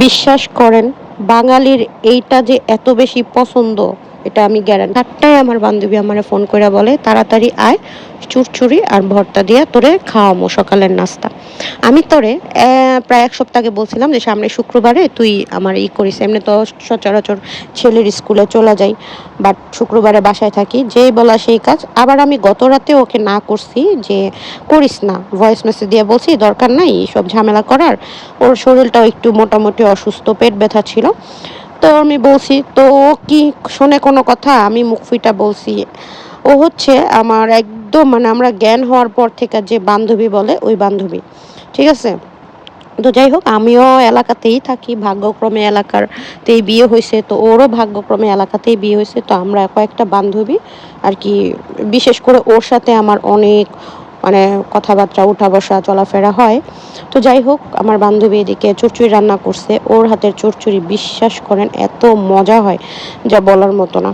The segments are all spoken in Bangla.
বিশ্বাস করেন, বাঙালির এইটা যে এত বেশি পছন্দ এটা আমি গ্যারান্টি। 4টায় আমার বান্ধবী আমারে ফোন করে বলে, তাড়াতাড়ি আয়, চুরচুরি আর ভর্তা দিয়ে তোরে খাওয়ামো সকালের নাস্তা। আমি তোরে প্রায় 1 সপ্তাহ আগে বলছিলাম যে সামনে শুক্রবারে তুই আমার করিস। এমনি তো সচরাচর ছেলের স্কুলে চলে যাই, বাট শুক্রবারে বাসায় থাকি, যেই বলা সেই কাজ। আবার আমি গত রাতে ওকে না করছি যে করিস না, ভয়েস মেসেজ দিয়ে বলছি দরকার নাই সব ঝামেলা করার। ওর শরীরটাও একটু মোটামুটি অসুস্থ, পেট ব্যথা ছিল। তো আমি বলছি, তো ও কি শোনে কোনো কথা? আমি মুখ ফুইটা বলছি। ও হচ্ছে আমার একদম মানে আমরা জ্ঞান হওয়ার পর থেকে যে বান্ধবী বলে ওই বান্ধবী, ঠিক আছে? তো যাই হোক, আমিও এলাকাতেই থাকি, ভাগ্যক্রমে এলাকারতেই বিয়ে হয়েছে, তো ওরও ভাগ্যক্রমে এলাকাতেই বিয়ে হয়েছে। তো আমরা কয়েকটা বান্ধবী আর কি, বিশেষ করে ওর সাথে আমার অনেক মানে কথাবার্তা, উঠা বসা চলাফেরা হয়। তো যাই হোক, আমার বান্ধবী এদিকে চচ্চড়ি রান্না করছে। ওর হাতের চচ্চড়ি বিশ্বাস করেন এত মজা হয় যা বলার মতো না।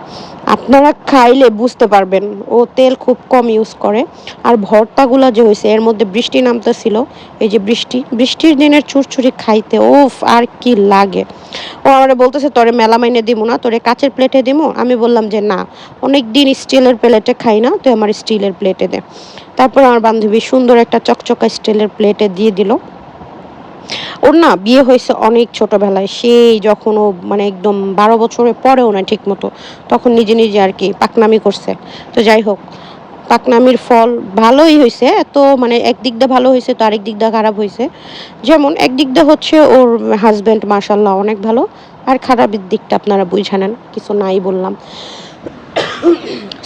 আপনারা খাইলে বুঝতে পারবেন, ও তেল খুব কম ইউজ করে। আর ভর্তাগুলো যে হয়েছে, এর মধ্যে বৃষ্টি নামতেছিল, এই যে বৃষ্টির দিনের চুরচুরি খাইতে ওফ আর কি লাগে। ও আমার বলতেছে তোরে মেলামাইনে দিব না, তোরে কাচের প্লেটে দিব। আমি বললাম যে না, অনেক দিন স্টিলের প্লেটে খাই না, তুই আমার স্টিলের প্লেটে দে। তারপর আমার বান্ধবী সুন্দর একটা চকচকা স্টিলের প্লেটে দিয়ে দিল। ওর না বিয়ে হয়েছে অনেক ছোটবেলায়, সেই যখন ও মানে একদম 12 বছরের পরেও না ঠিক মতো, তখন নিজে নিজে আর কি পাকনামি করছে। তো যাই হোক, পাকনামির ফল ভালোই হয়েছে। তো মানে একদিক দিয়ে ভালো হয়েছে, তো আরেক দিক দিয়ে খারাপ হয়েছে। যেমন একদিক দিয়ে হচ্ছে ওর হাজব্যান্ড মাশাল্লাহ অনেক ভালো, আর খারাপের দিকটা আপনারা বুঝানেন, কিছু নাই বললাম।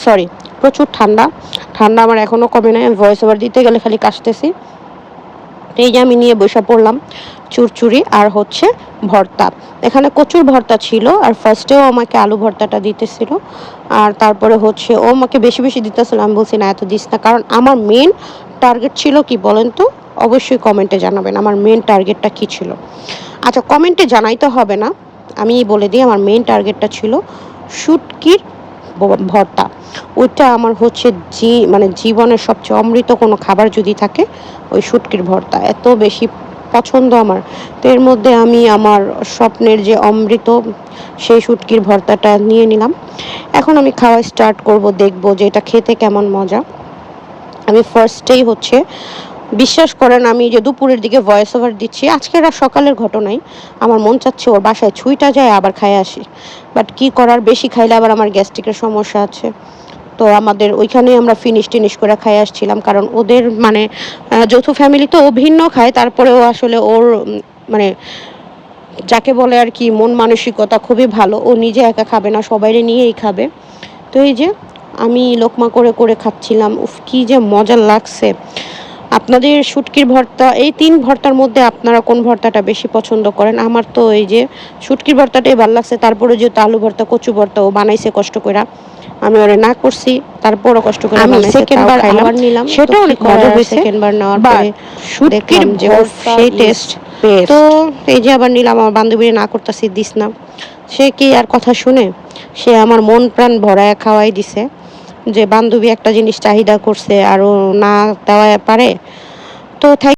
সরি, প্রচুর ঠান্ডা। ঠান্ডা আমার এখনও কমে নাই, ভয়েস ওভার দিতে গেলে খালি কাশতেছি। এই যে আমি নিয়ে বসে পড়লাম চুরচুরি আর হচ্ছে ভর্তা। এখানে কচুর ভর্তা ছিল, আর ফার্স্টেও আমাকে আলু ভর্তাটা দিতেছিল, আর তারপরে হচ্ছে ও আমাকে বেশি বেশি দিতেছিল। আমি বলছি না এত দিস না, কারণ আমার মেন টার্গেট ছিল কি বলেন তো? অবশ্যই কমেন্টে জানাবেন আমার মেন টার্গেটটা কী ছিল। আচ্ছা, কমেন্টে জানাইতে হবে না, আমি বলে দিই। আমার মেন টার্গেটটা ছিল শুটকির ভর্তা। ওইটা আমার হচ্ছে মানে জীবনের সবচেয়ে অমৃত কোনো খাবার যদি থাকে, ওই শুটকির ভর্তা এত বেশি পছন্দ আমার। তো এর মধ্যে আমি আমার স্বপ্নের যে অমৃত, সেই শুটকির ভর্তাটা নিয়ে নিলাম। এখন আমি খাওয়া স্টার্ট করব, দেখব যে এটা খেতে কেমন মজা। আমি ফার্স্টেই হচ্ছে, বিশ্বাস করেন, আমি যে দুপুরের দিকে ভয়েস ওভার দিচ্ছি, আজকের আর সকালের ঘটনাই, আমার মন চাচ্ছে ওর বাসায় ছুঁইটা যায় আবার খাই আসি। বাট কি করার, বেশি খাইলে আবার আমার গ্যাস্ট্রিকের সমস্যা আছে। তো আমাদের ওইখানেই আমরা ফিনিশ করে খাই আসছিলাম, কারণ ওদের মানে যৌথ ফ্যামিলি তো, ও ভিন্ন খায়, তারপরেও আসলে ওর মানে যাকে বলে আর কি মন মানসিকতা খুবই ভালো। ও নিজে একা খাবে না, সবাইরে নিয়েই খাবে। তো এই যে আমি লোকমা করে করে খাচ্ছিলাম, উফ কি যে মজা লাগছে। আপনাদের শুটকির ভর্তা, এই 3 ভর্তার মধ্যে আপনারা কোন ভর্তাটা বেশি পছন্দ করেন? আমার তো এই যে শুটকির ভর্তাটাই ভালো লাগছে। তারপরে যেহেতু আলু ভর্তা, কচু ভর্তা ও বানাইছে কষ্ট করে, আমি ওরে না করছি, তারপরও কষ্ট করে বানাইছে, সেকেন্ডবার আবার নিলাম, সেটা অনেক মজা হয়েছে। সেকেন্ডবার নেওয়ার পরে দেখলাম যে ওর সেই টেস্ট। তো এই যে আবার নিলাম, আমার বান্ধবীরে না করতেছি দিস না, সে কি আর কথা শুনে? সে আমার মন প্রাণ ভরায় খাওয়াই দিছে, যে বান্ধবী একটা জিনিস চাহিদা করছে আর ও না দেওয়া পারে। তো